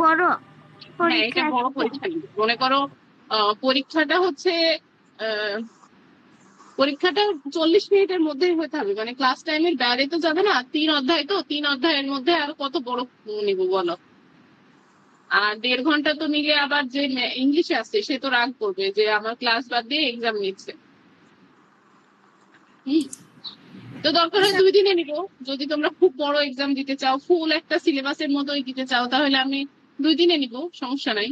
বড় হ্যাঁ, এটা বড় পরীক্ষা নিবে। মনে করো পরীক্ষাটা হচ্ছে পরীক্ষাটা 40 মিনিটের মধ্যেই হতে হবে, মানে ক্লাস টাইমের বাইরে তো যাবে না। 3 অধ্যায়, তো 3 অধ্যায়ের মধ্যে আর কত বড় নিব বলো। আর 1.5 ঘন্টা তো নিলে আবার যে ইংলিশে আসছে সে তো রাগ করবে যে আমার ক্লাস বাদ দিয়ে এক্সাম নিচ্ছে। তো দরকার হয় 2 দিনে নিবো। যদি তোমরা খুব বড় এক্সাম দিতে চাও, ফুল একটা সিলেবাসের মতোই দিতে চাও, তাহলে আমি 2 দিনে নিবো, সমস্যা নাই।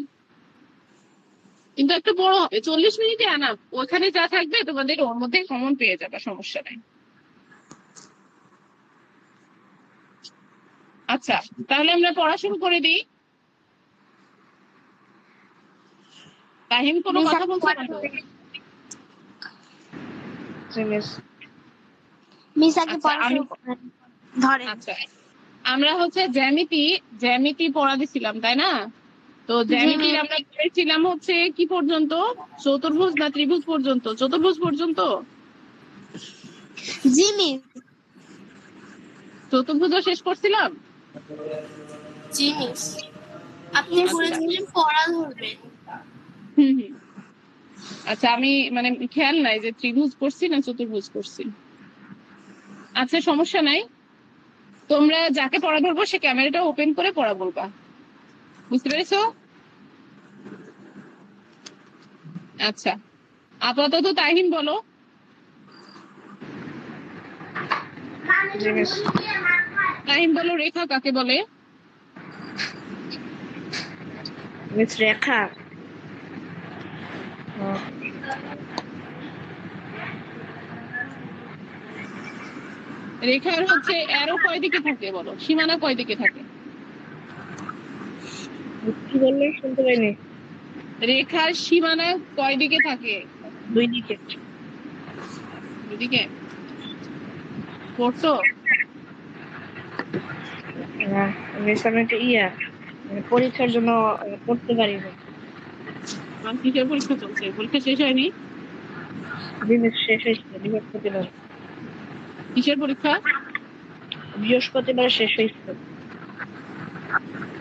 কিন্তু একটু বড় হবে, 40 মিনিটে আনা। ওখানে যা থাকবে তোমাদের ওর মধ্যে কমন পেয়ে যাবে, সমস্যা নাই। আচ্ছা, তাহলে আমরা পড়া শুরু করে দিই। তাহিম কোনো কথা বলছো না তো? আচ্ছা, আমরা হচ্ছে জ্যামিতি পড়া দিছিলাম, তাই না? তো জ্যামিতির আমরা পড়েছিলাম হচ্ছে কি পর্যন্ত? চতুর্ভুজ না ত্রিভুজ পর্যন্ত? চতুর্ভুজ পর্যন্ত। জি মিস। চতুর্ভুজও শেষ করছিলাম। জি মিস, আপনি বলেছিলেন পড়া ধরবে। হুম। আচ্ছা, আমি মানে খেয়াল নাই যে ত্রিভুজ করছি না চতুর্ভুজ করছি। আচ্ছা, সমস্যা নাই। তোমরা যাকে পড়া ধরবো সে ক্যামেরাটা ওপেন করে পড়া বলবা, বুঝতে পেরেছো? আচ্ছা, আপাতত তাহিম বলো। তাহিম বলো, রেখা কাকে বলে? রেখা রেখার হচ্ছে অ্যারো কয় দিকে থাকে বলো, সীমানা কয় দিকে থাকে? কি বললে শুনতে পাইনি। রেখার সীমানা কয় দিকে থাকে? 2 দিকে। দুদিকে পড়ছো? আমি একটা পরীক্ষার জন্য পড়তে পারি না। আমার কিসের পরীক্ষা চলছে? পরীক্ষা শেষ হয়নি? শেষ হয়েছে বৃহস্পতিবার। কিসের পরীক্ষা? বৃহস্পতিবার শেষ হয়েছে।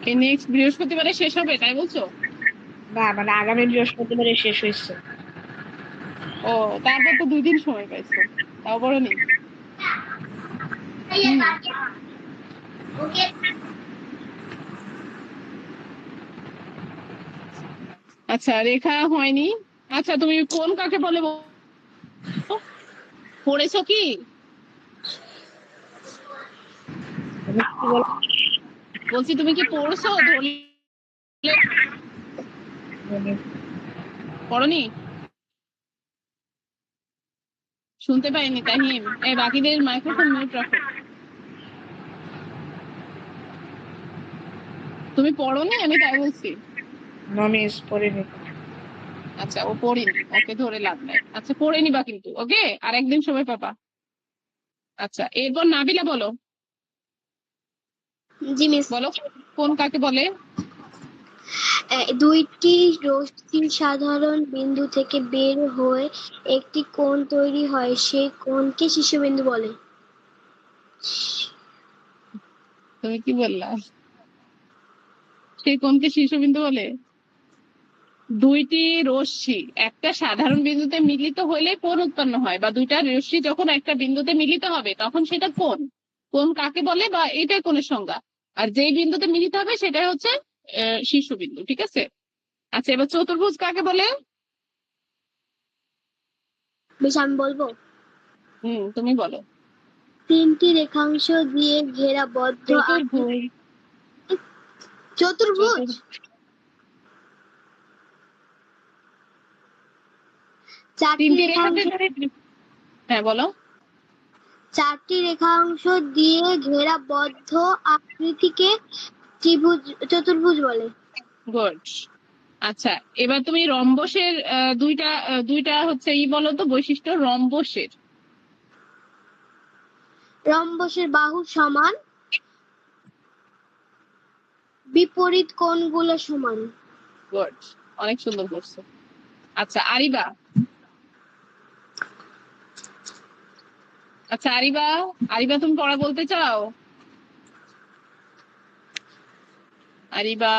এই নেক্সট বৃহস্পতিবারে শেষ হবে তাই বলছো? না, মানে আগামী বৃহস্পতিবারে শেষ হয়েছে। ও, তারপর তো 2 দিন সময় পাইছো, তাও বড় নেই। আচ্ছা, রেখা হয়নি। আচ্ছা, তুমি কোন কাকে বলে পড়েছো কি? বলছি তুমি কি পড়ছো? ধরলে পড়নি? শুনতে পাইনি তাহিম। এই বাকিদের মাইক্রোফোন মিউট রাখো। তুমি পড়নি, আমি তাই বলছি। নমিস পড়িনি। আচ্ছা, ও পড়েনি, ওকে ধরে লাভ নাই। আচ্ছা, পড়ে নিবা কিন্তু, ওকে? আর একদিন সময় পাবা। আচ্ছা, এরপর নাবিলা বলো। জি মিস। বলো, কোন কাকে বলে? দুইটি রশ্মি সাধারণ বিন্দু থেকে বের হয়ে একটি কোণ তৈরি হয়, সেই কোণকে শীর্ষবিন্দু বলে। তুমি কি বললা? সেই কোণকে শীর্ষবিন্দু বলে? দুইটি রশ্মি একটা সাধারণ বিন্দুতে মিলিত হইলে কোণ উৎপন্ন হয়, বা দুইটা রশ্মি যখন একটা বিন্দুতে মিলিত হবে তখন সেটা কোণ। কোণ কাকে বলে, বা এটাই কোণের সংজ্ঞা। আর যেই বিন্দুতে মিলিত হবে সেটাই হচ্ছে শীর্ষবিন্দু, ঠিক আছে? আচ্ছা, এবার চতুর্ভুজ কাকে বলে? বেশ, আমি বলবো। তুমি বলো। 3টি রেখাংশ দিয়ে ঘেরা বদ্ধ চতুর্ভুজ। চতুর্ভুজ। তিনটি রেখাংশ। হ্যাঁ, বলো। 4টি রেখাংশ দিয়ে ঘেরা বদ্ধ আকৃতিকে চতুর্ভুজ বলে। গুড। আচ্ছা, এবার তুমি রম্বসের দুইটা দুইটা হচ্ছে বলো তো বৈশিষ্ট্য রম্বসের। রম্বসের বাহু সমান, বিপরীত কোণগুলো সমান। গুড, অনেক সুন্দর করছো। আচ্ছা, আরিবা। আচ্ছা, আরিবা তুমি পড়া বলতে চাও? আরিবা,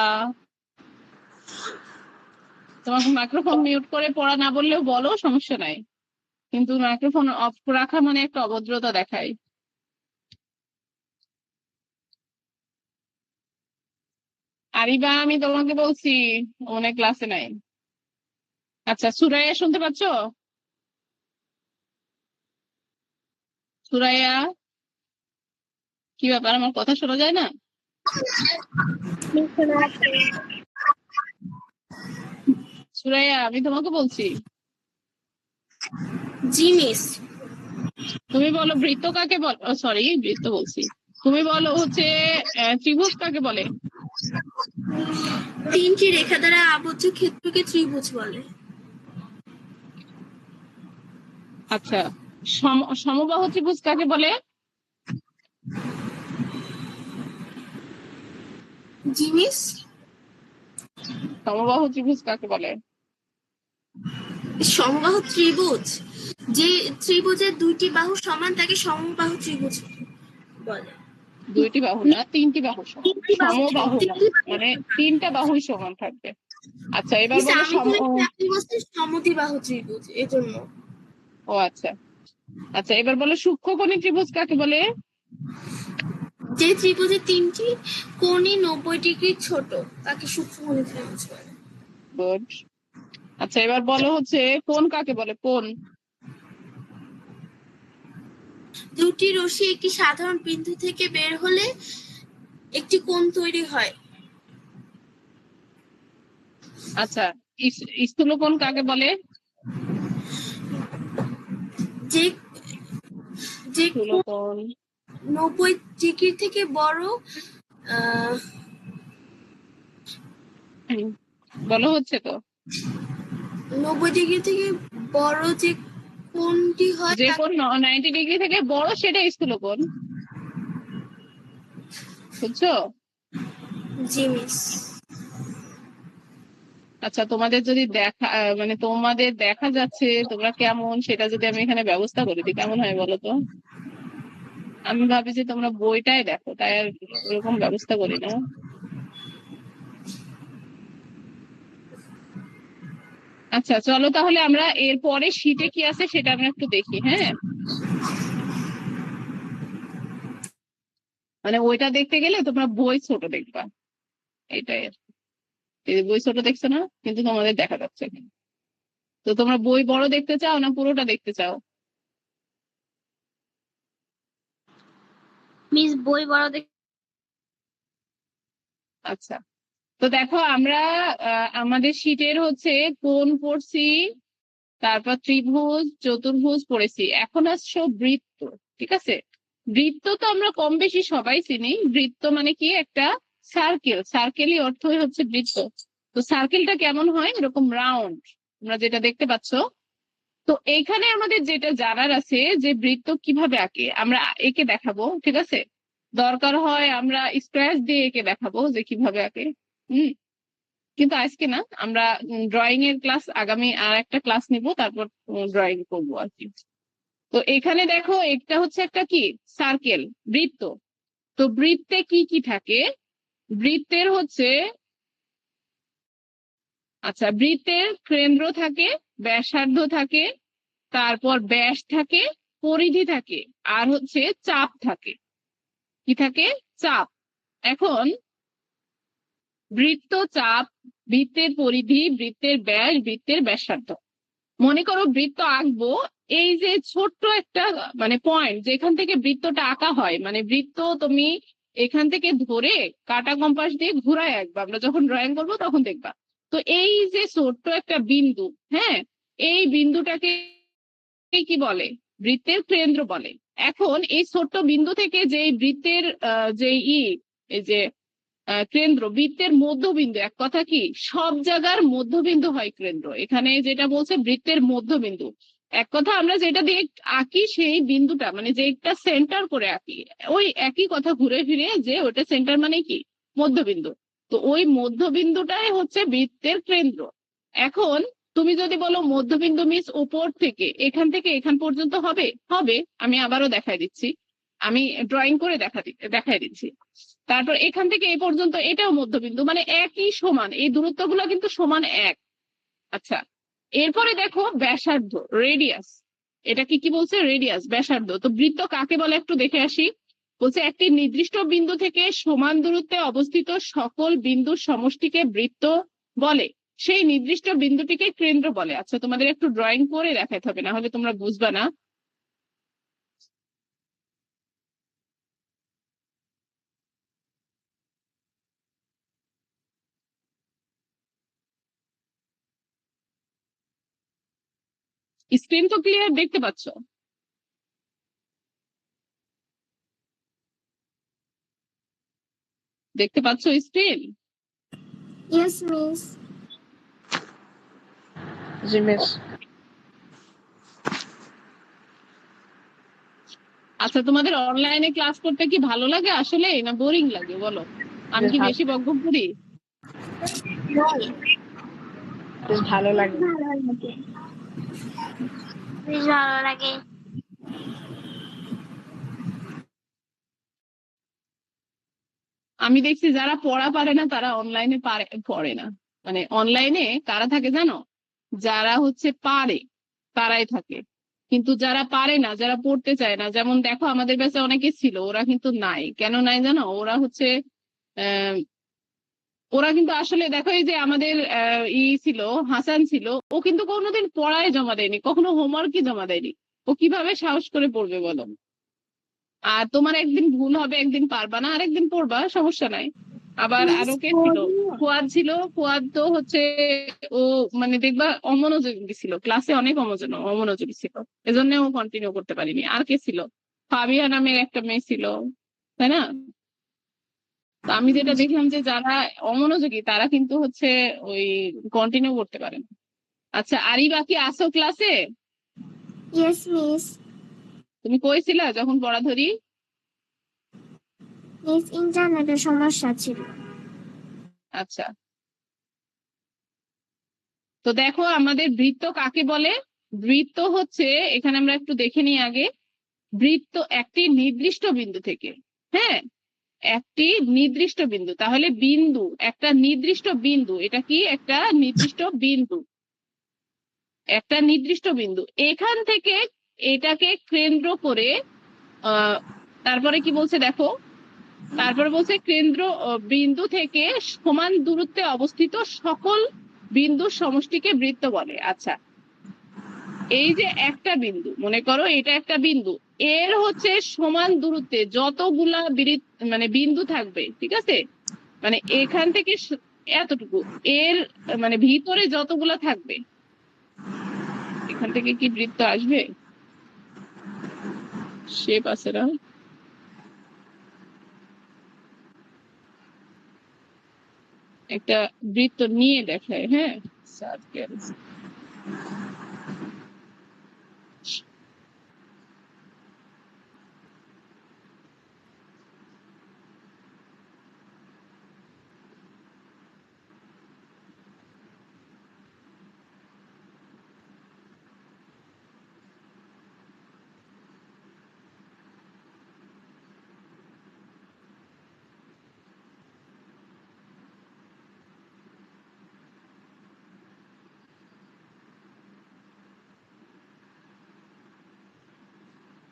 তোমাকে মাইক্রোফোন মিউট করে পড়া না বললেও বলো, সমস্যা নাই, কিন্তু মাইক্রোফোন অফ রাখা মানে একটা অভদ্রতা দেখায়। আরিবা, আমি তোমাকে বলছি অনেক ক্লাসে নাই। আচ্ছা, সুরাইয়া শুনতে পাচ্ছ? সুরাইয়া, কি ব্যাপার, আমার কথা শোনা যায় না? সুরাইয়া, আমি তোমাকে বলছি, জি মিস। তুমি বলো বৃত্ত কাকে বল, সরি বৃত্ত বলছি, তুমি বলো হচ্ছে ত্রিভুজ কাকে বলে? তিনটি রেখা দ্বারা আবদ্ধ ক্ষেত্রকে ত্রিভুজ বলে। আচ্ছা, সমবাহু ত্রিভুজ কাকে বলে? জি মিস। সমবাহু ত্রিভুজ কাকে বলে? সমবাহু ত্রিভুজ, যে ত্রিভুজের দুইটি বাহু সমান তাকে সমবাহু ত্রিভুজ বলে। দুইটি বাহু না, তিনটি বাহু সমান। সমবাহু মানে তিনটা বাহুই সমান থাকবে। আচ্ছা, এবার বলো সমদ্বিবাহু ত্রিভুজ, এজন্য। ও আচ্ছা, আচ্ছা এবার বলো সূক্ষ্মকোণী ত্রিভুজ কাকে বলে? যে ত্রিভুজের তিনটি কোণই 90 ডিগ্রি ছোট তাকে সূক্ষ্মকোণী ত্রিভুজ বলে। গুড। আচ্ছা, এবার বলো হচ্ছে কোণ কাকে বলে? কোণ দুটি রশ্মি একটি সাধারণ বিন্দু থেকে বের হলে একটি কোণ তৈরি হয়। আচ্ছা, স্থূলকোণ কাকে বলে? যে যে স্থূলকোণ 90 ডিগ্রি থেকে বড়, বলো হচ্ছে তো, 90 ডিগ্রি থেকে বড় যে কোণটি হয় যে কোণ 90 ডিগ্রি থেকে বড় সেটা স্থূলকোণ, বুঝছো? জি মিস। আচ্ছা, তোমাদের যদি দেখা মানে তোমাদের দেখা যাচ্ছে তোমরা কেমন, সেটা যদি আমি এখানে ব্যবস্থা করে দিই কেমন হয় বলো তো? আমি ভাবি যে তোমরা বইটাই দেখো, তাই আর ওরকম ব্যবস্থা করি না। আচ্ছা চলো তাহলে আমরা এর পরে শীটে কি আছে সেটা আমরা একটু দেখি, হ্যাঁ? মানে ওইটা দেখতে গেলে তোমরা বই ছোট দেখবা, এটাই আর কি। এই বই ছোট দেখছো না, কিন্তু তোমাদের দেখা যাচ্ছে। তো তোমরা বই বড় দেখতে চাও না পুরোটা দেখতে চাও? মিস বই বড় আচ্ছা, তো দেখো আমরা আমাদের শীটের হচ্ছে কোণ পড়ছি, তারপর ত্রিভুজ চতুর্ভুজ পড়েছি, এখন আসছো বৃত্ত। ঠিক আছে, বৃত্ত তো আমরা কম বেশি সবাই চিনি। বৃত্ত মানে কি? একটা সার্কেল, সার্কেলই অর্থই হচ্ছে বৃত্ত। তো সার্কেলটা কেমন হয়? এরকম রাউন্ড, তোমরা যেটা দেখতে পাচ্ছ। তো এইখানে আমাদের যেটা জানার আছে যে বৃত্ত কিভাবে আঁকে, আমরা এঁকে দেখাবো, ঠিক আছে? দরকার হয় আমরা স্ক্র্যাচ দিয়ে এঁকে দেখাবো যে কিভাবে আঁকে। হুম, কিন্তু আজকে না, আমরা ড্রয়িং এর ক্লাস আগামী আর একটা ক্লাস নিব, তারপর ড্রয়িং করবো আর কি। তো এখানে দেখো, এটা হচ্ছে একটা কি সার্কেল, বৃত্ত। তো বৃত্তে কি কি থাকে? বৃত্তের হচ্ছে, আচ্ছা বৃত্তের কেন্দ্র থাকে, ব্যাসার্ধ থাকে, তারপর ব্যাস থাকে, পরিধি থাকে, আর হচ্ছে চাপ থাকে। কি থাকে? চাপ। এখন বৃত্ত, চাপ, বৃত্তের পরিধি, বৃত্তের ব্যাস, বৃত্তের ব্যাসার্ধ। মনে করো বৃত্ত আঁকবো, এই যে ছোট্ট একটা মানে পয়েন্ট যেখান থেকে বৃত্তটা আঁকা হয়, মানে বৃত্ত তুমি এখান থেকে ধরে কাটা কম্পাস দিয়ে ঘুরায় আঁকবা, আমরা যখন ড্রয়িং করবো তখন দেখবা। তো এই যে ছোট্ট একটা বিন্দু, হ্যাঁ, এই বিন্দুটাকে কি বলে? বৃত্তের কেন্দ্র বলে। এখন এই ছোট্ট বিন্দু থেকে যে বৃত্তের যে এই যে কেন্দ্র, বৃত্তের মধ্যবিন্দু, এক কথা কি সব জায়গার মধ্যবিন্দু হয় কেন্দ্র। এখানে যেটা বলছে বৃত্তের মধ্যবিন্দু, এক কথা আমরা যেটা দিয়ে আঁকি সেই বিন্দুটা মানে যেটা সেন্টার করে আঁকি, ওই একই কথা ঘুরে ফিরে যে ওটা সেন্টার মানে কি মধ্যবিন্দু। তো ওই মধ্যবিন্দুটাই হচ্ছে বৃত্তের কেন্দ্র। এখন তুমি যদি বলো মধ্যবিন্দু মিস উপর থেকে এখান এখান পর্যন্ত হবে, হবে। আমি আবারও দেখাই দিচ্ছি। আমি ড্রয়িং করে দেখাই দিচ্ছি। তারপর এখান থেকে এই পর্যন্ত এটাও মধ্যবিন্দু, মানে একই সমান, এই দূরত্বগুলো কিন্তু সমান এক। আচ্ছা, এরপরে দেখো ব্যাসার্ধ, রেডিয়াস। এটা কি বলছে? রেডিয়াস, ব্যাসার্ধ। তো বৃত্ত কাকে বলে একটু দেখে আসি। বলছে একটি নির্দিষ্ট বিন্দু থেকে সমান দূরত্বে অবস্থিত সকল বিন্দুর সমষ্টিকে বৃত্ত বলে। সেই নির্দিষ্ট বিন্দুটিকে কেন্দ্র বলে। আচ্ছা, তোমাদের একটু ড্রয়িং করে দেখাতে হবে, না হলে তোমরা বুঝবা না। স্ক্রিন তো ক্লিয়ার দেখতে পাচ্ছ? দেখতে পাচ্ছ স্ক্রিন? Yes miss. জি মিস। আচ্ছা, তোমাদের অনলাইনে ক্লাস করতে কি ভালো লাগে আসলে, না বোরিং লাগে বলো? আমি কি বেশি বকবক করি? বেশ ভালো লাগে। বেশ ভালো লাগে। আমি দেখছি যারা পড়া পারে না তারা অনলাইনে পড়ে না। মানে অনলাইনে কারা থাকে জানো? যারা হচ্ছে পারে তারাই থাকে, কিন্তু যারা পারে না, যারা পড়তে চায় না, যেমন দেখো আমাদের ব্যাচে অনেকে ছিল, ওরা কিন্তু নাই। কেন নাই জানো? ওরা হচ্ছে আহ ওরা কিন্তু আসলে দেখো, এই যে আমাদের ছিল, হাসান ছিল, ও কিন্তু কোনোদিন পড়ায় জমা দেয়নি, কখনো হোমওয়ার্কই জমা দেয়নি। ও কিভাবে সাহস করে পড়বে বলো? আর তোমার একদিন ভুল হবে, একদিন পারবা না, আরেকদিন পড়বা, সমস্যা নাই। আবার মিস আরো কে ছিল? ফুয়াদ ছিল। ফুয়াদ তো হচ্ছে ও মানে দেখবা অমনোযোগী ছিল, ক্লাসে অনেক অমনোযোগী ছিল, এজন্য ও কন্টিনিউ করতে পারিনি। আর কে ছিল? ফাবিয়া নামের একটা মেয়ে ছিল, তাই না? তো আমি যেটা দেখলাম যে যারা অমনোযোগী তারা কিন্তু হচ্ছে ওই কন্টিনিউ করতে পারে না। আচ্ছা, আরই বাকি আসো ক্লাসে? Yes miss. তুমি কইছিলা যখন পড়া ধরি? মিস ইন্টারনেটের সমস্যা ছিল। আচ্ছা, তো দেখো আমাদের বৃত্ত কাকে বলে। বৃত্ত হচ্ছে, এখানে আমরা একটু দেখে নিই আগে। বৃত্ত একটি নির্দিষ্ট বিন্দু থেকে, হ্যাঁ, একটি নির্দিষ্ট বিন্দু, তাহলে বিন্দু, একটা নির্দিষ্ট বিন্দু, এটা কি একটা নির্দিষ্ট বিন্দু, একটা নির্দিষ্ট বিন্দু, এখান থেকে এটাকে কেন্দ্র করে তারপরে কি বলছে দেখো, তারপরে বলছে কেন্দ্র বিন্দু থেকে সমান দূরত্বে অবস্থিত সকল বিন্দুর সমষ্টিকে বৃত্ত বলে। আচ্ছা, এই যে একটা বিন্দু, মনে করো এটা একটা বিন্দু, এর হচ্ছে সমান দূরত্বে যতগুলা মানে বিন্দু থাকবে, ঠিক আছে, মানে এখান থেকে এতটুকু, এর মানে ভিতরে যতগুলা থাকবে, এখান থেকে কি বৃত্ত আসবে? শেপ আছে না? একটা বৃত্ত নিয়ে দেখায়, হ্যাঁ, সার্কেল।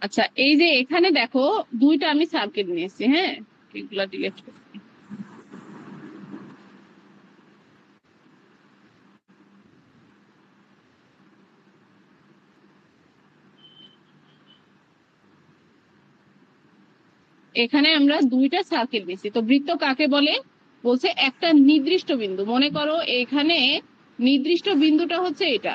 আচ্ছা, এই যে এখানে দেখো দুইটা আমি সার্কেল নিয়েছি, হ্যাঁ, এগুলা ডিলিট করছি। এখানে আমরা দুইটা সার্কেল নিয়েছি। তো বৃত্ত কাকে বলে? বলছে একটা নির্দিষ্ট বিন্দু, মনে করো এখানে নির্দিষ্ট বিন্দুটা হচ্ছে এটা,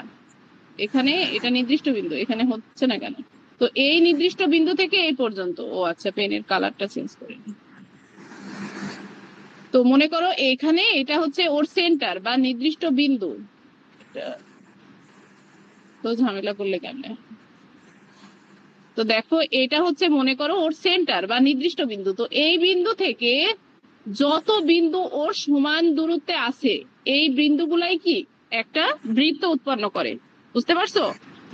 এখানে এটা নির্দিষ্ট বিন্দু, এখানে হচ্ছে না কেন? তো এই নির্দিষ্ট বিন্দু থেকে এই পর্যন্ত, ও আচ্ছা, পেনের কালারটা চেঞ্জ করে নিই। তো মনে করো এখানে এটা হচ্ছে ওর সেন্টার বা নির্দিষ্ট বিন্দু। তো ঝামেলা করলে কেমনে? তো দেখো এটা হচ্ছে মনে করো ওর সেন্টার বা নির্দিষ্ট বিন্দু। তো এই বিন্দু থেকে যত বিন্দু ওর সমান দূরত্বে আছে, এই বিন্দুগুলাই কি একটা বৃত্ত উৎপন্ন করে। বুঝতে পারছো?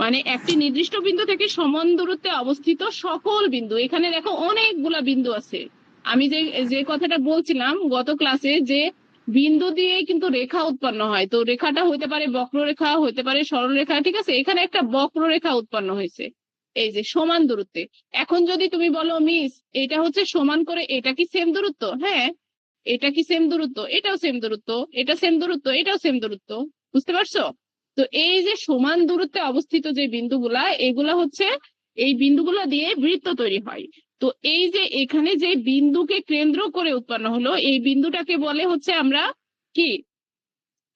মানে একটি নির্দিষ্ট বিন্দু থেকে সমান দূরত্বে অবস্থিত সকল বিন্দু। এখানে দেখো অনেকগুলা বিন্দু আছে। আমি যে যে কথাটা বলছিলাম গত ক্লাসে, যে বিন্দু দিয়ে কিন্তু রেখা উৎপন্ন হয়। তো রেখাটা হতে পারে বক্ররেখা, হতে পারে সরলরেখা, ঠিক আছে? এখানে একটা বক্ররেখা উৎপন্ন হয়েছে, এই যে সমান দূরত্বে। এখন যদি তুমি বলো মিস এটা হচ্ছে সমান করে, এটা কি সেম দূরত্ব? হ্যাঁ, এটা কি সেম দূরত্ব? এটাও সেম দূরত্ব, এটা সেম দূরত্ব, এটাও সেম দূরত্ব। বুঝতে পারছো? তো এই যে সমান দূরত্বে অবস্থিত যে বিন্দুগুলা, এগুলা হচ্ছে, এই বিন্দুগুলা দিয়ে বৃত্ত তৈরি হয়। তো এই যে এখানে যে বিন্দুকে কেন্দ্র করে উৎপন্ন হলো, এই বিন্দুটাকে বলে হচ্ছে আমরা কি,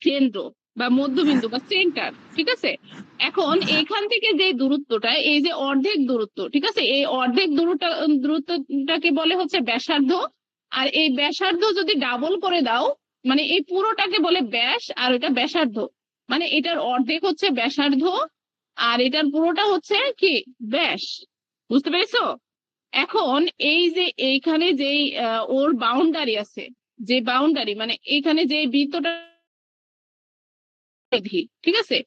কেন্দ্র বা মধ্যবিন্দু বা সেন্টার, ঠিক আছে? এখন এখান থেকে যে দূরত্বটা, এই যে অর্ধেক দূরত্ব, ঠিক আছে, এই অর্ধেক দূরত্বটাকে বলে হচ্ছে ব্যাসার্ধ। আর এই ব্যাসার্ধ যদি ডাবল করে দাও, মানে এই পুরোটাকে বলে ব্যাস, আর এটা ব্যাসার্ধ। মানে এটার অর্ধেক হচ্ছে ব্যাসার্ধ, আর এটার পুরোটা হচ্ছে কি, ব্যাস। বুঝতে পেরেছো? এখন এই যে এইখানে যেই ওর বাউন্ডারি আছে, যে বাউন্ডারি মানে এইখানে যে বৃত্তটা পরিধি, ঠিক আছে?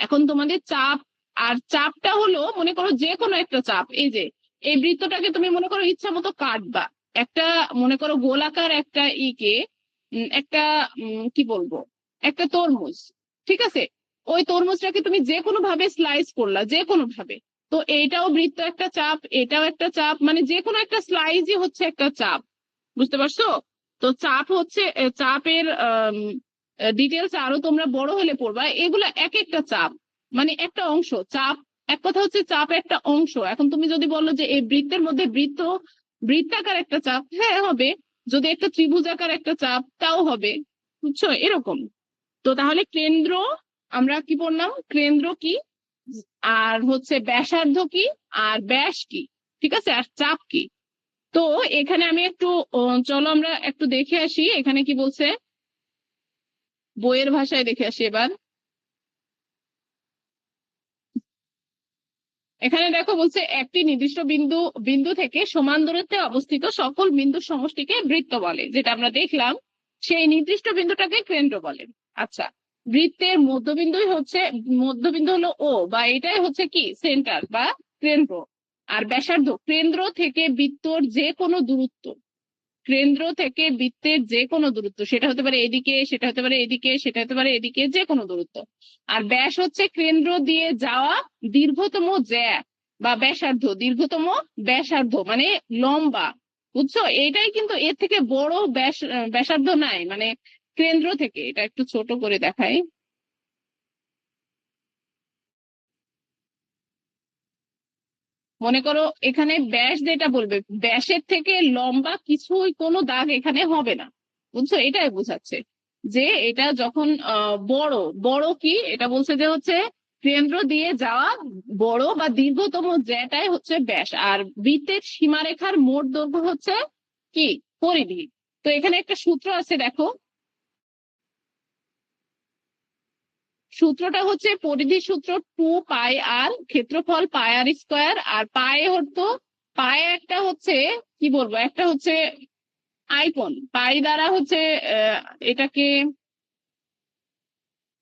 এখন তোমাদের চাপ, আর চাপটা হলো মনে করো যে কোনো একটা চাপ। এই যে এই বৃত্তটাকে তুমি মনে করো ইচ্ছা মতো কাটবা, একটা মনে করো গোলাকার একটা একটা কি বলবো, একটা তরমুজ, ঠিক আছে? ওই তরমুজটাকে তুমি যে কোনো ভাবে স্লাইস করলা, যে কোনো ভাবে। তো এইটাও বৃত্ত একটা চাপ, এটাও একটা চাপ, মানে যে কোনো একটা স্লাইসই হচ্ছে একটা চাপ। বুঝতে পারছো? তো চাপ হচ্ছে চাপের ডিটেলস আরো তোমরা বড় হলে পড়বা। এগুলো এক একটা চাপ, মানে একটা অংশ চাপ। এক কথা হচ্ছে চাপ একটা অংশ। এখন তুমি যদি বলো যে এই বৃত্তের মধ্যে বৃত্তাকার একটা চাপ, হ্যাঁ হবে। যদি একটা ত্রিভুজাকার একটা চাপ, তাও হবে। বুঝছো? এরকম। তো তাহলে কেন্দ্র, আমরা কি বললাম, কেন্দ্র কি, আর হচ্ছে ব্যাসার্ধ কি, আর ব্যাস কি, ঠিক আছে, আর চাপ কি। তো এখানে আমি একটু চলো আমরা একটু দেখে আসি এখানে কি বলছে, বইয়ের ভাষায় দেখে আসি এবার। এখানে দেখো বলছে একটি নির্দিষ্ট বিন্দু থেকে সমান দূরত্বে অবস্থিত সকল বিন্দুর সমষ্টিকে বৃত্ত বলে, যেটা আমরা দেখলাম। সেই নির্দিষ্ট বিন্দুটাকে কেন্দ্র বলে। আচ্ছা, বৃত্তের মধ্যবিন্দু হলো ও, বা এটাই হচ্ছে কি সেন্টার বা কেন্দ্র। আর ব্যাসার্ধ কেন্দ্র থেকে বৃত্তর যে কোনো দূরত্ব, কেন্দ্র থেকে বৃত্তের যে কোনো দূরত্ব, সেটা হতে পারে এদিকে, সেটা হতে পারে এদিকে, সেটা হতে পারে এদিকে, যে কোনো দূরত্ব। আর ব্যাস হচ্ছে কেন্দ্র দিয়ে যাওয়া দীর্ঘতম জ্যা বা ব্যাসার্ধ, দীর্ঘতম ব্যাসার্ধ মানে লম্বা। বুঝছো? এটাই কিন্তু এর থেকে বড় ব্যাসার্ধ নাই, মানে কেন্দ্র থেকে। এটা একটু ছোট করে দেখাই। মনে করো এখানে ব্যাস যেটা বলবে, ব্যাসের থেকে লম্বা কিছুই কোনো দাগ এখানে হবে না। বুঝছো? এটাই বোঝাচ্ছে যে এটা যখন বড়, বড় কি এটা বলছে যে হচ্ছে কেন্দ্র দিয়ে যাওয়া বড় বা দীর্ঘতম যেটাই হচ্ছে ব্যাস। আর বৃত্তের সীমারেখার মোট দৈর্ঘ্য হচ্ছে কি, পরিধি। তো এখানে একটা সূত্র আছে দেখো, সূত্রটা হচ্ছে পরিধি সূত্র 2 পাই আর, ক্ষেত্রফল পাই আর স্কোয়ার। আর পাই হতো, পাই একটা হচ্ছে কি বলবো, একটা হচ্ছে আইকন। পাই দ্বারা হচ্ছে আহ, এটাকে,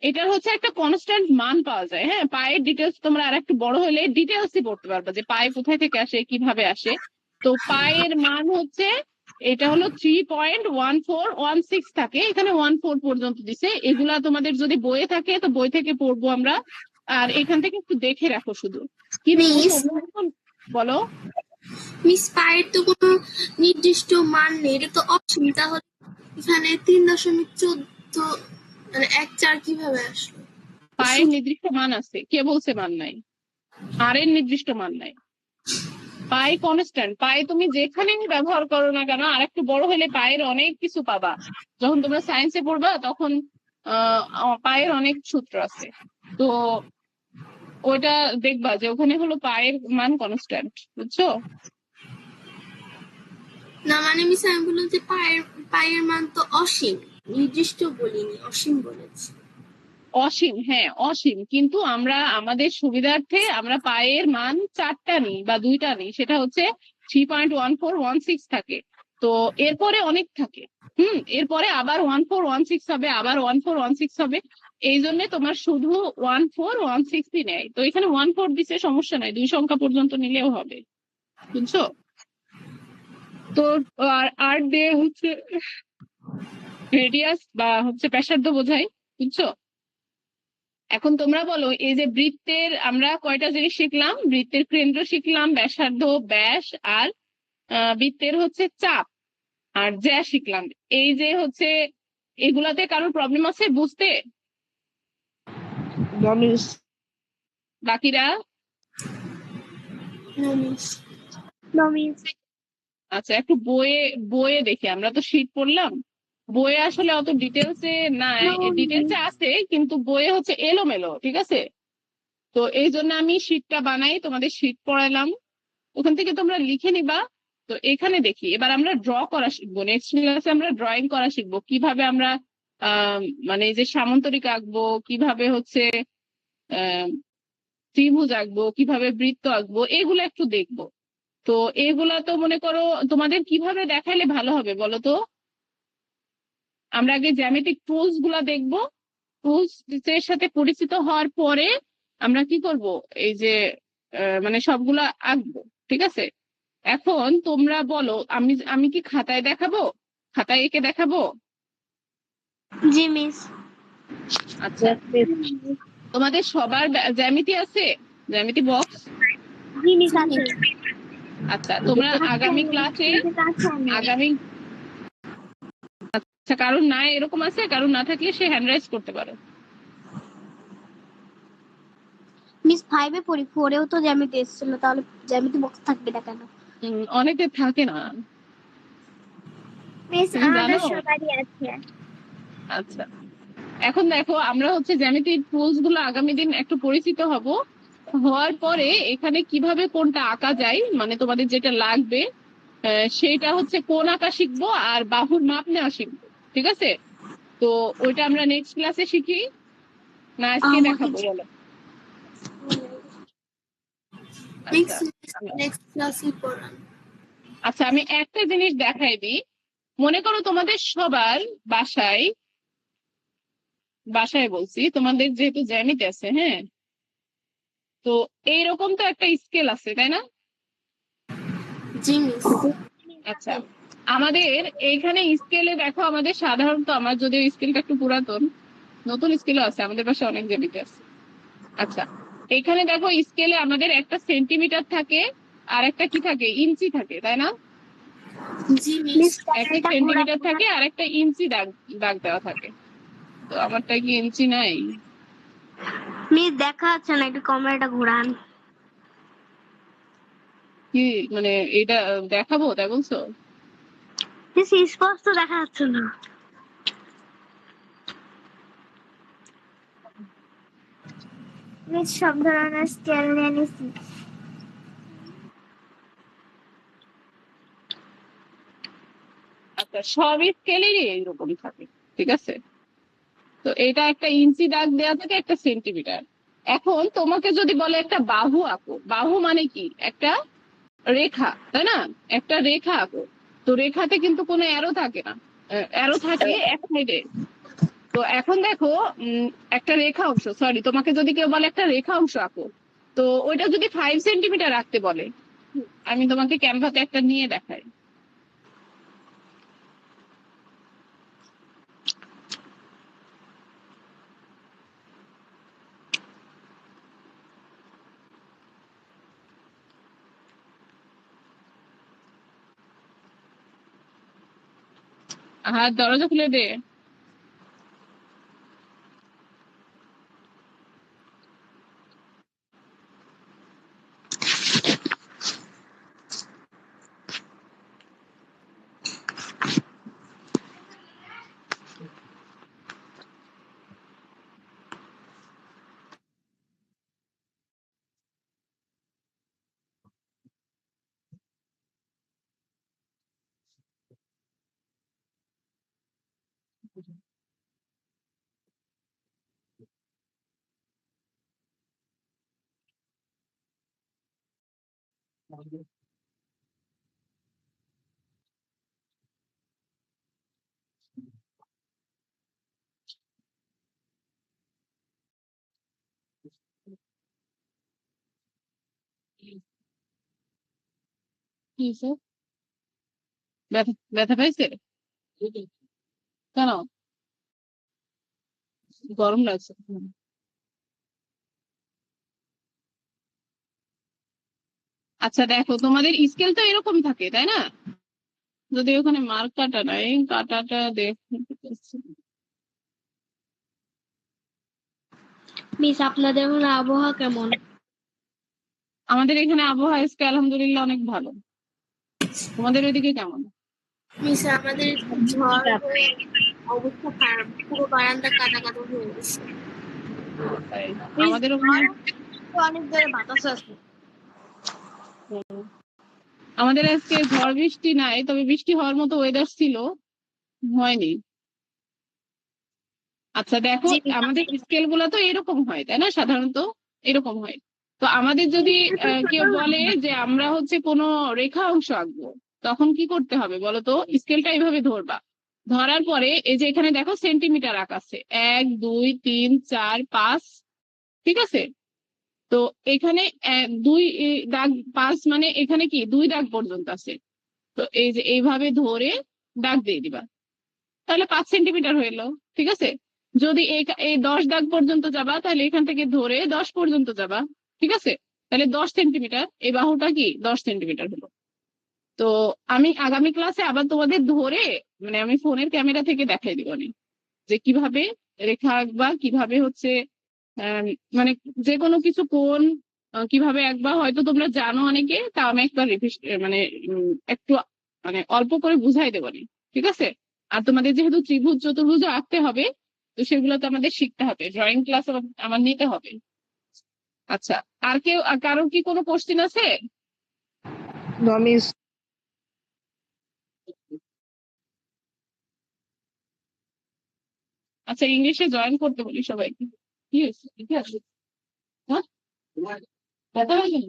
এটার হচ্ছে একটা কনস্ট্যান্ট মান পাওয়া যায়। হ্যাঁ, পায়ের ডিটেলস তোমরা আর একটু বড় হলে ডিটেলসই পড়তে পারবে যে পাই কোথায় থেকে আসে, কিভাবে আসে। তো পায়ের মান হচ্ছে, এটা হলো 3.1416 থাকে, এখানে 14 পর্যন্ত দিছে। এগুলা তোমাদের যদি বইয়ে থাকে তো বই থেকে পড়বো আমরা। আর এখান থেকে একটু দেখে রাখো শুধু। কিন্তু মিস তোমরা যখন বলো, মিস পায়ের তো কোনো নির্দিষ্ট মান নেই, এটা তো অসীম, তাহলে এখানে 3.14 মানে 1/4 কিভাবে আসলো? পায়ের নির্দিষ্ট মান আছে? কে বলছে মান নাই? আর এর নির্দিষ্ট মান নাই। পাই কনস্ট্যান্ট। পাই তুমি যেখানেই ব্যবহার করো না কেন, আর একটু বড় হলে পায়ের অনেক কিছু পাবা। যখন তোমরা সায়েন্সে পড়বা তখন পায়ের অনেক সূত্র আছে। তো ওইটা দেখবা যে ওখানে হলো পায়ের মান কনস্ট্যান্ট। বুঝছো? না মানে মিস আমি বললাম যে পায়ের মান তো অসীম, নির্দিষ্ট বলিনি, অসীম বলেছি। অসীম, হ্যাঁ অসীম, কিন্তু আমরা আমাদের সুবিধার্থে আমরা পায়ের মান 4টা নিই বা 2টা নিই। সেটা হচ্ছে 3.1416 থাকে। তো এরপরে অনেক থাকে। এরপরে আবার 1416 হবে, আবার 1416 হবে। এই জন্য তোমার শুধু 1 4 1 6 নেয়। তো এখানে 1 4 দিচ্ছে, সমস্যা নাই, 2 সংখ্যা পর্যন্ত নিলেও হবে, বুঝছো? তো আর দিয়ে হচ্ছে রেডিয়াস বা হচ্ছে ব্যাসার্ধ বোঝাই, বুঝছো? এখন তোমরা বলো, এই যে বৃত্তের আমরা কয়টা জিনিস শিখলাম? বৃত্তের কেন্দ্র শিখলাম, ব্যাসার্ধ, ব্যাস, আর বৃত্তের হচ্ছে চাপ আর জ্যা শিখলাম। এই যে হচ্ছে এগুলাতে কারোর প্রবলেম আছে বুঝতে? মিস। বাকিরা? No, miss. No miss. আচ্ছা, একটু বইয়ে বইয়ে দেখি, আমরা তো শীট পড়লাম, বইয়ে আসলে অত ডিটেলসে নাই, ডিটেলসে আছে কিন্তু বইয়ে হচ্ছে এলোমেলো, ঠিক আছে? তো এই জন্য আমি শীটটা বানাই, তোমাদের শীট পড়াইলাম, ওখান থেকে তোমরা লিখে নিবা। তো এখানে দেখি, এবার আমরা ড্র করা শিখবো, নেক্সট ক্লাসে আমরা ড্রয়িং করা শিখবো, কিভাবে আমরা আহ মানে এই যে সামান্তরিক আঁকবো, কিভাবে হচ্ছে আহ ত্রিভুজ আঁকবো, কিভাবে বৃত্ত আঁকবো, এগুলো একটু দেখবো। তো এগুলা তো মনে করো তোমাদের কিভাবে দেখাইলে ভালো হবে বলো তো? আমরা আগে জ্যামিতিক টুলস গুলা দেখবো, টুলস এর সাথে পরিচিত হওয়ার পরে আমরা কি করব, এই যে মানে সবগুলা আঁকবো, ঠিক আছে? এখন তোমরা বলো, আমি আমি কি খাতায় দেখাবো, খাতায় এঁকে দেখাবো? জি মিস। আচ্ছা, তোমাদের সবার জ্যামিতি আছে, জ্যামিতি বক্স? জি মিস আছে। আচ্ছা, তোমরা আগামী ক্লাসে, আগামী, আচ্ছা কারণ নাই এরকম আছে, কারণ না থাকলে সে হ্যান্ড রাইজ করতে পারো। মিস 5-এ পড়ি, 4-এও তো জ্যামিতি এসেছিল, তাহলে জ্যামিতি বক্স থাকবে না কেন? অনেকে থাকে না, মিস তুমি আমাদের জানো? সবারই আছে। আচ্ছা, এখন দেখো আমরা হচ্ছে জ্যামিতি টুলস গুলো আগামী দিন একটু পরিচিত হব, হওয়ার পরে এখানে কিভাবে কোনটা আঁকা যায়, মানে তোমাদের যেটা লাগবে সেটা হচ্ছে কোন আঁকা শিখবো আর বাহুর মাপ নেওয়া শিখবো, ঠিক আছে? তো ওইটা আমরা নেক্সট ক্লাসে শিখি, না আজকে দেখাবো বলো? আচ্ছা, নেক্সট ক্লাসে পড়ান। আচ্ছা আমি একটা জিনিস দেখাই দিই, মনে করো তোমাদের সবার বাসায়, বাসায় বলছি তোমাদের যেহেতু জ্যামিতি আছে, হ্যাঁ, তো এইরকম তো একটা স্কেল আছে তাই না? জি মিস। আচ্ছা, আমাদের এইখানে স্কেলে দেখো, আমাদের সাধারণত, আমার যদিও স্কেলটা একটু পুরাতন, নতুন স্কেলও আছে, আমাদের পাশে অনেক জ্যামিতি আছে। আচ্ছা, এখানে দেখো স্কেলে আমাদের একটা সেন্টিমিটার থাকে আর একটা কি থাকে, ইঞ্চি থাকে, তাই না? জি মিস। একটা সেন্টিমিটার থাকে আর একটা ইঞ্চি দাগ দাগ দেওয়া থাকে। তো আমারটা কি ইঞ্চি নাই? মিস দেখা যাচ্ছে না, একটু ক্যামেরাটা ঘোরান। কি মানে এটা দেখাবো তাই বলছো? মিস স্পষ্ট দেখা যাচ্ছে না। মিস সব ধরনের স্কেল নিয়ে নিছি। আচ্ছা, সব স্কেলেরই এইরকম থাকে, ঠিক আছে? তো এটা একটা ইঞ্চি দাগ দেওয়া থাকে, একটা সেন্টিমিটার। এখন তোমাকে যদি বলে একটা বাহু আঁকো, বাহু মানে কি, একটা রেখা, তাই না? একটা রেখা আঁকো, তো রেখাতে কিন্তু কোনো অ্যারো থাকে না, অ্যারো থাকে এক সাইডে। তো এখন দেখো একটা রেখা অংশ, সরি, তোমাকে যদি কেউ বলে একটা রেখা অংশ আঁকো, তো ওইটা যদি 5 সেন্টিমিটার রাখতে বলে, আমি তোমাকে ক্যানভাতে একটা নিয়ে দেখাই। হাত দরজা খুলে দে। কি হয়েছে? ব্যথা ব্যথা পাইছে? কেন? গরম লাগছে? আচ্ছা দেখো, তোমাদের স্কেল তো এরকম থাকে তাই না? যদি ওখানে মার্ক কাটা নাই, কাটাটা দেখতে মিস আপনাদের ওখানে আবহাওয়া কেমন? আমাদের এখানে আবহাওয়া আজকে আলহামদুলিল্লাহ অনেক ভালো। তোমাদের ওইদিকে কেমন? মিস আমাদের ঝড় হয়ে অবস্থা খারাপ, পুরো বারান্দা কাদা কাদা হয়ে গেছে। তাই মিস আমাদের ওখানে অনেক জোরে বাতাস আছে। আমাদের আজকে ঝড় বৃষ্টি নাই, তবে বৃষ্টি হওয়ার মতো ওয়েদার ছিল, হয়নি। আচ্ছা দেখো, জি আমাদের স্কেল গুলা তো এরকম হয় তাই না, সাধারণত এরকম হয়। তো আমাদের যদি কেউ বলে যে আমরা হচ্ছে কোনো রেখা অংশ আঁকবো, তখন কি করতে হবে বলো তো? স্কেলটা এইভাবে ধরবা, ধরার পরে এই যে এখানে দেখো সেন্টিমিটার আঁক আছে, 1 2 3 4 5, ঠিক আছে? তো এখানে 2 দাগ 5 মানে এখানে কি 2 দাগ পর্যন্ত আছে। তো এই যে এইভাবে ধরে দাগ দিয়ে দিবা, তাহলে 5 সেন্টিমিটার হইলো, ঠিক আছে? যদি এই 10 দাগ পর্যন্ত যাবা, তাহলে এখান থেকে ধরে 10 পর্যন্ত যাবা, ঠিক আছে? তাহলে 10 সেন্টিমিটার, এই বাহুটা কি 10 সেন্টিমিটার হলো। তো আমি আগামী ক্লাসে আবার তোমাদের ধরে, মানে আমি ফোনের ক্যামেরা থেকে দেখাই দিব নি, যে কিভাবে রেখা আঁকবা, কিভাবে হচ্ছে আহ, মানে যে কোনো কিছু কোণ কিভাবে আঁকবা হয়তো তোমরা জানো অনেকে, তা আমি একবার মানে একটু মানে অল্প করে বুঝাই দেবো নি, ঠিক আছে? আর তোমাদের যেহেতু ত্রিভুজ চতুর্ভুজ আঁকতে হবে, তো সেগুলো তো আমাদের শিখতে হবে, ড্রয়িং ক্লাস আমার নিতে হবে। আচ্ছা, আর কারো কি কোনো কোশ্চেন আছে? মিস আচ্ছা, ইংলিশে জয়েন করতে বলি সবাইকে। কি হয়েছে, ঠিক আছে? হ্যাঁ, ব্যথা হয়নি?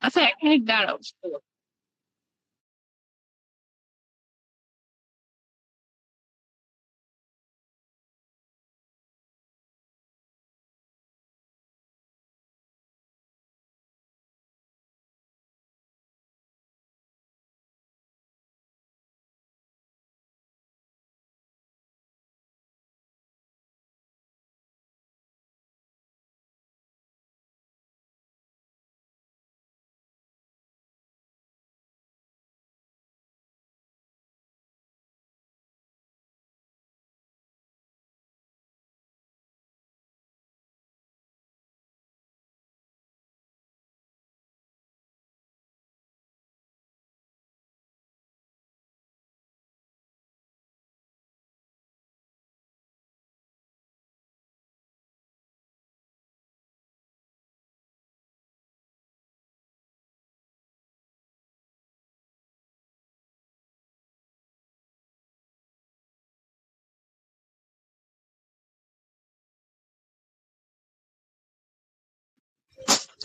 আচ্ছা, 1 মিনিট দাঁড়াও।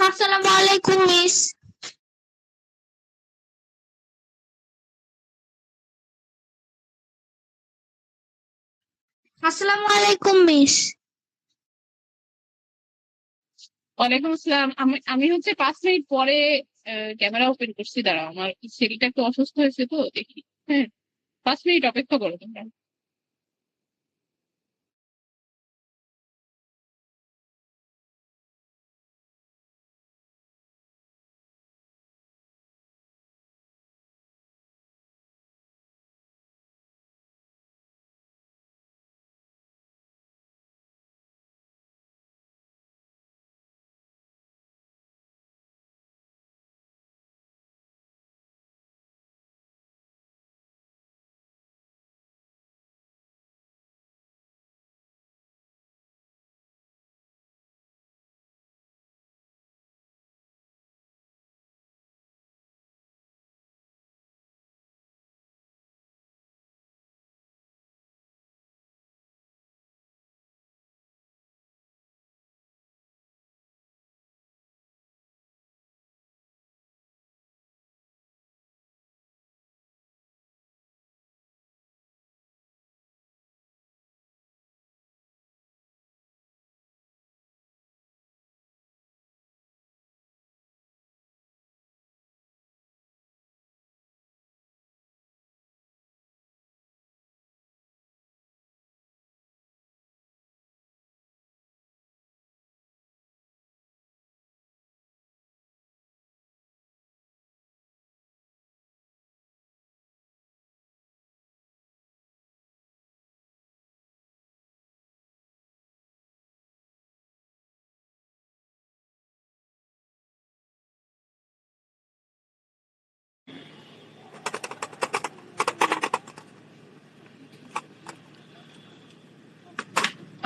আসসালামু আলাইকুম মিস। আসসালামু আলাইকুম মিস। ওয়ালাইকুম আসসালাম। আমি আমি হচ্ছে 5 মিনিট পরে ক্যামেরা ওপেন করছি, দাঁড়াও, আমার শরীরটা একটু অসুস্থ হয়েছে তো, দেখি। হ্যাঁ, 5 মিনিট অপেক্ষা করো তোমরা।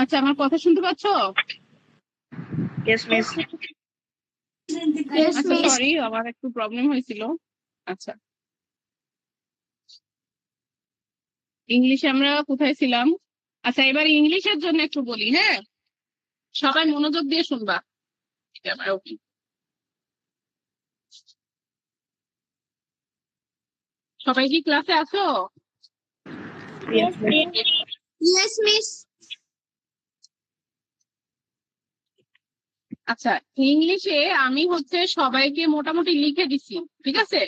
আচ্ছা, আমার কথা শুনতে পাচ্ছ? Yes miss. Yes, আচ্ছা, miss. সরি, আমার একটু প্রবলেম হয়েছিল। আচ্ছা, ইংলিশে আমরা কোথায় ছিলাম? আচ্ছা, এবার ইংলিশের জন্য একটু বলি, হ্যাঁ? সবাই মনোযোগ দিয়ে শুনবা। ওকে, সবাই কি ক্লাসে আছো? Yes miss. Yes, miss. আচ্ছা, ইংলিশে আমি হচ্ছে সবাইকে মোটামুটি লিখে দিছি, ঠিক আছে?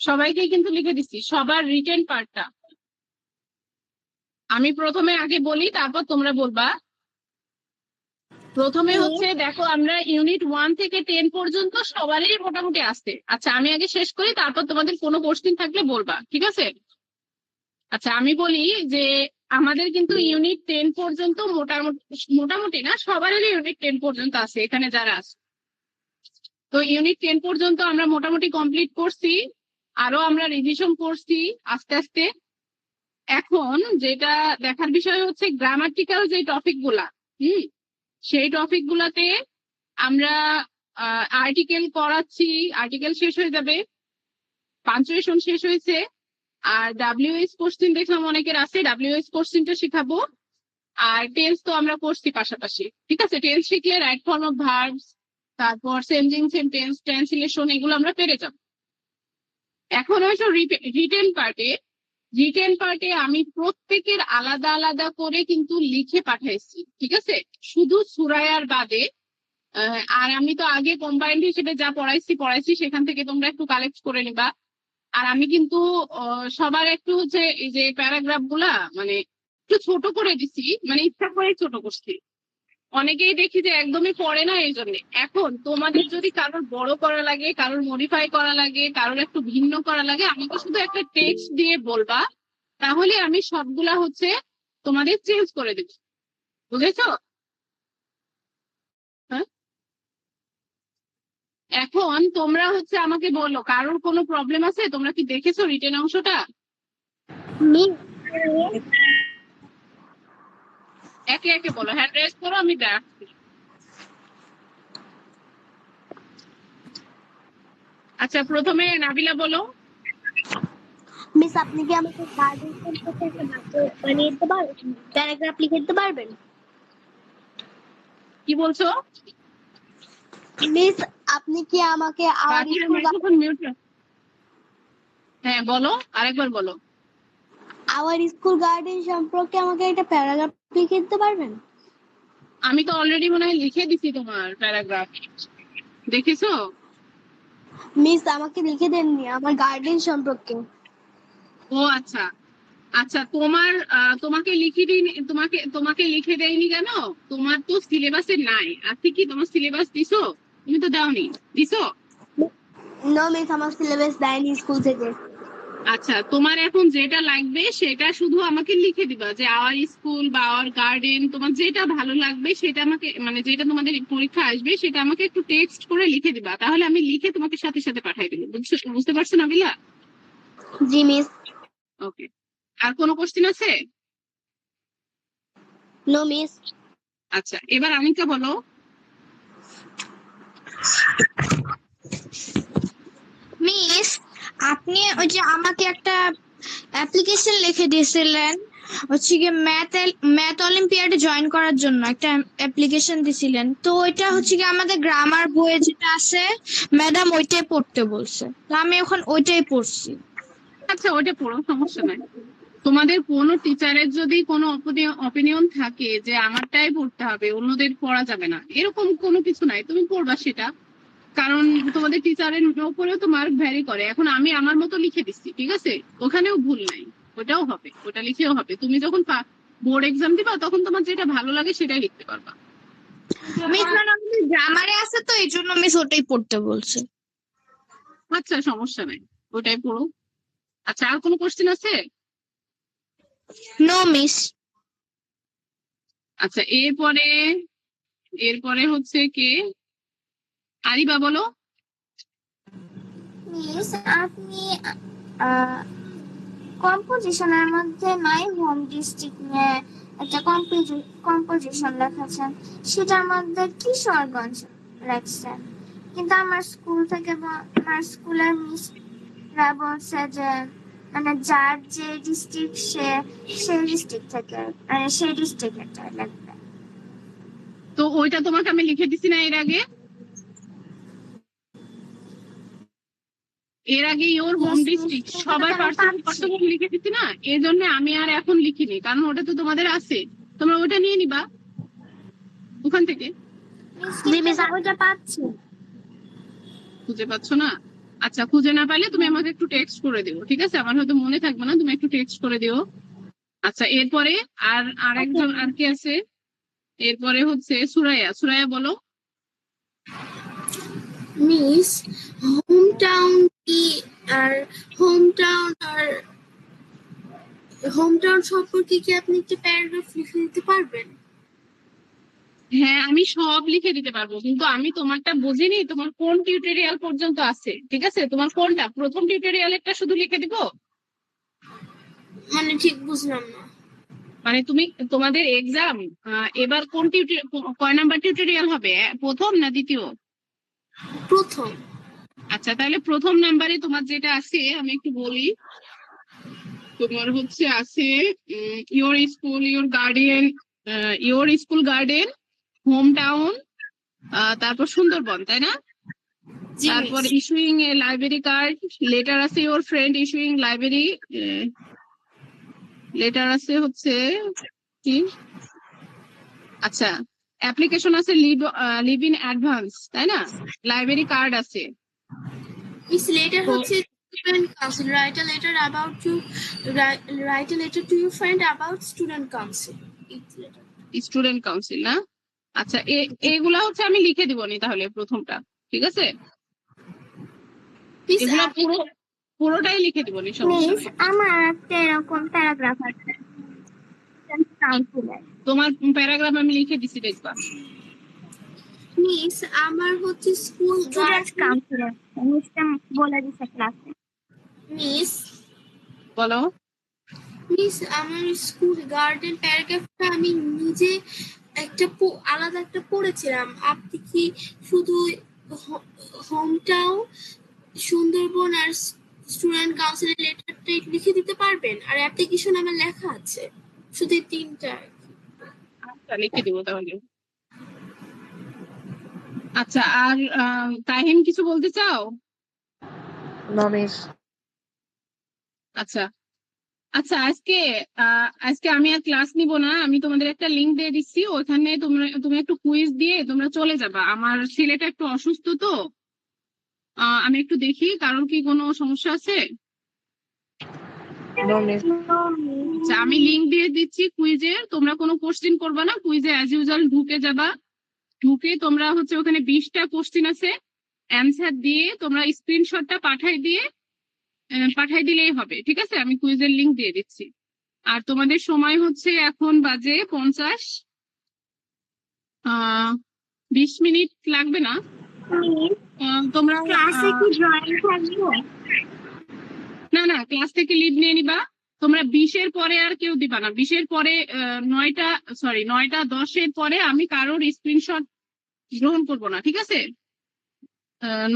সবাইকে কিন্তু লিখে দিছি, সবার রিটেন পার্টটা। আমি প্রথমে আগে বলি, তারপর তোমরা বলবা। প্রথমে হচ্ছে দেখো, আমরা ইউনিট 1 থেকে 10 পর্যন্ত সবারই মোটামুটি আসছে। আচ্ছা, আমি আগে শেষ করি, তারপর তোমাদের কোনো কোশ্চেন থাকলে বলবা, ঠিক আছে? আচ্ছা, আমি বলি যে আমাদের কিন্তু ইউনিট 10 পর্যন্ত মোটামুটি না, সবারই ইউনিট 10 পর্যন্ত আছে এখানে যারা আছে। তো ইউনিট 10 পর্যন্ত আমরা মোটামুটি কমপ্লিট করছি, আরো আমরা রিভিশন করছি আস্তে আস্তে। এখন যেটা দেখার বিষয় হচ্ছে গ্রামাটিক্যাল যে টপিক গুলা, সেই টপিক গুলাতে আমরা আর্টিকেল করাচ্ছি, আর্টিকেল শেষ হয়ে যাবে, পাঞ্চুয়েশন শেষ হয়েছে, আর ডাব্লিউএস কোশ্চেন দেখলাম অনেকের আছে, ডাব্লিউএস কোশ্চেনটা শিখাবো। আর টেন্স তো আমরা করছি পাশাপাশি, ঠিক আছে? টেন্স শিখলে রাইট ফর্ম অফ ভার্বস, তারপর চেঞ্জিং সেন্টেন্স, ট্রান্সলেশন, এগুলো আমরা পেরে যাব। এখন হয়তো রিটেন পার্টে আমি প্রত্যেকের আলাদা আলাদা করে কিন্তু লিখে পাঠাইছি, ঠিক আছে? শুধু সুরায়ার বাদে। আর আমি তো আগে কম্বাইন্ড হিসেবে যা পড়াইছি সেখান থেকে তোমরা একটু কালেক্ট করে নিবা। আর আমি কিন্তু সবার একটু হচ্ছে এই যে প্যারাগ্রাফ গুলা মানে একটু ছোট করে দিছি, মানে ইচ্ছা করে ছোট করছি। অনেকেই দেখি যে একদমই পড়ে না, এই জন্য। এখন তোমাদের যদি কারোর বড় করা লাগে, কারোর মডিফাই করা লাগে, কারোর একটু ভিন্ন করা লাগে, আমাকে শুধু একটা টেক্সট দিয়ে বলবা, তাহলে আমি সবগুলা হচ্ছে তোমাদের চেঞ্জ করে দেব। বুঝেছো? হ্যাঁ, এখন তোমরা হচ্ছে আমাকে বলো, কারোর কোনো প্রবলেম আছে? তোমরা কি দেখেছো রিটেন অংশটা? একে একে বলো, হ্যান্ড রেজ করো, আমি দেখছি। আচ্ছা, প্রথমে নাবিলা বলো। মিস আপনি কি আমাকে গার্ডেন সম্পর্কে একটা বাক্য বানিয়ে দিতে পারবেন, প্যারাগ্রাফ লিখে দিতে পারবেন? কি বলছো? মিস আপনি কি আমাকে আওয়ার বাকিরা স্কুল মাইক্রোফোন মিউট। হ্যাঁ, বলো, আরেকবার বলো। গার্ডেন সম্পর্কে আমাকে একটা প্যারাগ্রাফ লিখে দিতে পারবেন? আমি তো অলরেডি মনে হয় লিখে দিছি তোমার প্যারাগ্রাফ, দেখেছো? মিস আমাকে লিখে দেননি আমার গার্ডেন সম্পর্কে। ও আচ্ছা আচ্ছা, তোমাকে লিখে দিইনি, তোমাকে লিখে দেয়নি কেন? তোমার তো সিলেবাসে নাই। আজকে কি তোমার সিলেবাস দিছো? তুমি তো দাওনি, দিছো? নো মিস আমার সিলেবাস দেয়নি স্কুল থেকে। আচ্ছা, তোমার এখন যেটা লাগবে সেটা শুধু আমাকে লিখে দিবা, যে আওয়ার স্কুল বা আওয়ার গার্ডেন, তোমার যেটা ভালো লাগবে সেটা আমাকে, মানে যেটা তোমাদের পরীক্ষা আসবে সেটা আমাকে একটু টেক্সট করে লিখে দিবা, তাহলে আমি লিখে তোমাকে সাথে সাথে পাঠাই দেবো। বুঝতে পারছো নাবিলা? জি মিস। ওকে, আর কোনো কোশ্চেন আছে? No miss. আচ্ছা, এবার আনিকা বলো। মিস আপনি ওই যে আমাকে একটা অ্যাপ্লিকেশন লিখে দিয়েছিলেন, হচ্ছে কি ম্যাথ অলিম্পিয়াডে জয়েন করার জন্য একটা অ্যাপ্লিকেশন দিছিলেন, তো ওইটা হচ্ছে কি আমাদের গ্রামার বইয়ে যেটা আছে ম্যাডাম ওইটাই পড়তে বলছে, তো আমি এখন ওইটাই পড়ছি। আচ্ছা, ওইটা পড়ো, সমস্যা নাই। তোমাদের কোনো টিচারের যদি কোনো অপিনিয়ন থাকে যে আমারটাই পড়তে হবে, অন্যদের পড়া যাবে না, এরকম কোনো কিছু নাই, তুমি পড়বা সেটা। কারণ তোমাদের টিচারের উপরেও তো মার্ক ভ্যারি করে। এখন আমি আমার মতো লিখে দিচ্ছি, ঠিক আছে? ওখানেও ভুল নাই, ওটাও হবে, ওটা লিখেও হবে। তুমি যখন বোর্ড এক্সাম দিবা তখন তোমার যেটা ভালো লাগে সেটাই লিখতে পারবা। মিস মানে আমাদের গ্রামারে আছে তো এই জন্য মিস ওটাই পড়তে বলছে। আচ্ছা, সমস্যা নাই, ওটাই পড়ো। আচ্ছা, আর কোনো কোশ্চেন আছে? No miss. আচ্ছা, এরপরে হচ্ছে কে? আরিবা বলো। মিস আপনি কম্পোজিশনের মধ্যে মাই হোম ডিস্ট্রিক্ট নিয়ে একটা কম্পোজিশন লেখেছেন, সেটার মধ্যে কিশোরগঞ্জ লেখছেন, কিন্তু আমার স্কুল থেকে আমার স্কুলের মিসরা বলছে যে মানে যার যে ডিস্ট্রিক্ট সেই ডিস্ট্রিক্ট থেকে মানে সেই ডিস্ট্রিক্টটা লাগবে। তো ওইটা তোমাকে আমি লিখে দিছি না এর আগে ইওর হোম ডিস্ট্রিক্ট সবার পার্সোনাল লিখে দিচ্ছি না, এই জন্য আমি আর এখন লিখিনি, কারণ ওটা তো তোমাদের আছে, তোমরা ওটা নিয়ে নিবা ওখান থেকে। ওইটা পাচ্ছি, খুঁজে পাচ্ছ না? আচ্ছা, খুঁজে না পাইলে তুমি আমাকে একটু টেক্সট করে দিও, ঠিক আছে? আমার হয়তো মনে থাকবে না, তুমি একটু টেক্সট করে দিও। আচ্ছা, এরপরে আরেকজন আর কি আছে? এরপরে হচ্ছে সুরাইয়া। সুরাইয়া বলো। মিস, হোম টাউন সম্পর্কে কি আপনি একটা প্যারাগ্রাফ লিখে দিতে পারবেন? হ্যাঁ, আমি সব লিখে দিতে পারবো, কিন্তু আমি তোমারটা বুঝিনি, তোমার কোন টিউটোরিয়াল পর্যন্ত আছে, ঠিক আছে? তোমার কোনটা, প্রথম টিউটোরিয়ালেরটা শুধু লিখে দিব? মানে ঠিক বুঝলাম না। মানে তুমি তোমাদের এক্সাম এবার কোন কয় নাম্বার টিউটোরিয়াল হবে, প্রথম না দ্বিতীয়? প্রথম। আচ্ছা, তাহলে প্রথম নাম্বারে তোমার যেটা আছে আমি একটু বলি। তোমার হচ্ছে আছে your school garden, home town, তারপর সুন্দরবন, তাই না? জি তারপর মিস। ইস্যুইং এ লাইব্রেরি কার্ড, লেটার আছে your friend issuing library, letter আছে হচ্ছে কি, আচ্ছা, অ্যাপ্লিকেশন আছে লিভ ইন অ্যাডভান্স, তাই না? লাইব্রেরি কার্ড আছে। মিস লেটার তো হচ্ছে student council, right a letter to your friend about student council. Student council না? আচ্ছা, এগুলা হচ্ছে আমি লিখে দিব নি তাহলে প্রথমটা, ঠিক আছে? মিস এগুলা পুরোটাই লিখে দিব নি, সমস্যা মিস নেই। আমার একটা এরকম প্যারাগ্রাফ আছে কাউন্সিলের। তোমার প্যারাগ্রাফ আমি লিখে দিছি, দেখবা। মিস আমার হচ্ছে স্কুল স্টুডেন্ট কাউন্সিলর মিসটা বলে দিছে ক্লাসে। মিস বলো। আমার স্কুল গার্ডেন প্যারাগ্রাফটা আমি নিজে আলাদা একটা পড়েছিলাম। আপনি কি শুধু হোম টাউন, সুন্দরবন আর স্টুডেন্ট কাউন্সিলের লেটারটা লিখে দিতে পারবেন? আর অ্যাপ্লিকেশন আমার লেখা আছে, শুধু এই তিনটা। আচ্ছা, লিখে দিব তাহলে। আচ্ছা, আর তাহিম কিছু বলতে চাও? No miss. আচ্ছা আচ্ছা, আজকে আমি আর ক্লাস নিব না, আমি তোমাদের একটা লিংক দিয়ে দিচ্ছি, ওখানে তুমি একটু কুইজ দিয়ে তোমরা চলে যাবা। আমার ছেলেটা একটু অসুস্থ, তো আমি একটু দেখি কারণ কি কোনো সমস্যা আছে। No miss. আচ্ছা, আমি লিংক দিয়ে দিচ্ছি কুইজের, তোমরা কোনো কোশ্চেন করবা না, কুইজে অ্যাজ ইউজুয়াল ঢুকে যাবা। ঢুকে তোমরা হচ্ছে ওখানে 20টা কোশ্চেন আছে, অ্যান্সার দিয়ে তোমরা স্ক্রিনশটটা পাঠাই দিলেই হবে, ঠিক আছে? আমি কুইজের লিংক দিয়ে দিচ্ছি। আর তোমাদের সময় হচ্ছে এখন বাজে 50, 20 মিনিট লাগবে না। তোমরা ক্লাসে কি জয়েন থাকবো? না, ক্লাস থেকে লিভ নিয়ে নিবা। তোমরা 20-এর পরে আর কেউ দিবা না, 20-এর পরে 9টা 10-এর পরে আমি কারোর স্ক্রিনশট গ্রহণ করবো না, ঠিক আছে?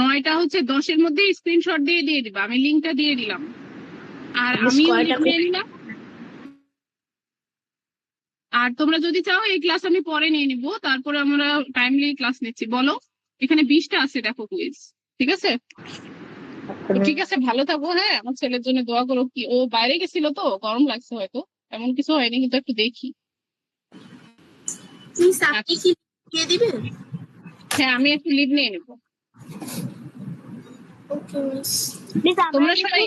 9টা 10-এর মধ্যে স্ক্রিনশট দিয়ে দিবা, আমি লিংকটা দিয়ে দিলাম। আর আমি নিয়ে নিলাম। আর তোমরা যদি চাও এই ক্লাস আমি পরে নিয়ে নিব, তারপরে আমরা টাইমলি ক্লাস নিচ্ছি। বলো, এখানে 20টা আছে, দেখো কুইজ, ঠিক আছে? ঠিক আছে, ভালো থাকো। হ্যাঁ, আমার ছেলের জন্য দোয়া করো। কি, ও বাইরে গেছিল তো, গরম লাগছে হয়তো, এমন কিছু হয়নি, কিন্তু একটু দেখি। মিস আপনি কি দিয়ে দিবেন? হ্যাঁ, আমি একটু লিভ নিয়ে নেবো। ওকে মিস। তোমরা সবাই,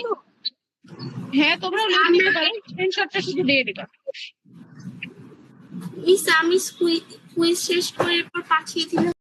হ্যাঁ তোমরাও লিভ নিতে পারো, স্ক্রিনশটটা শুধু দিয়ে দিবা। মিস আমি কুইজ শেষ করে এরপর পাঠিয়ে দিলাম।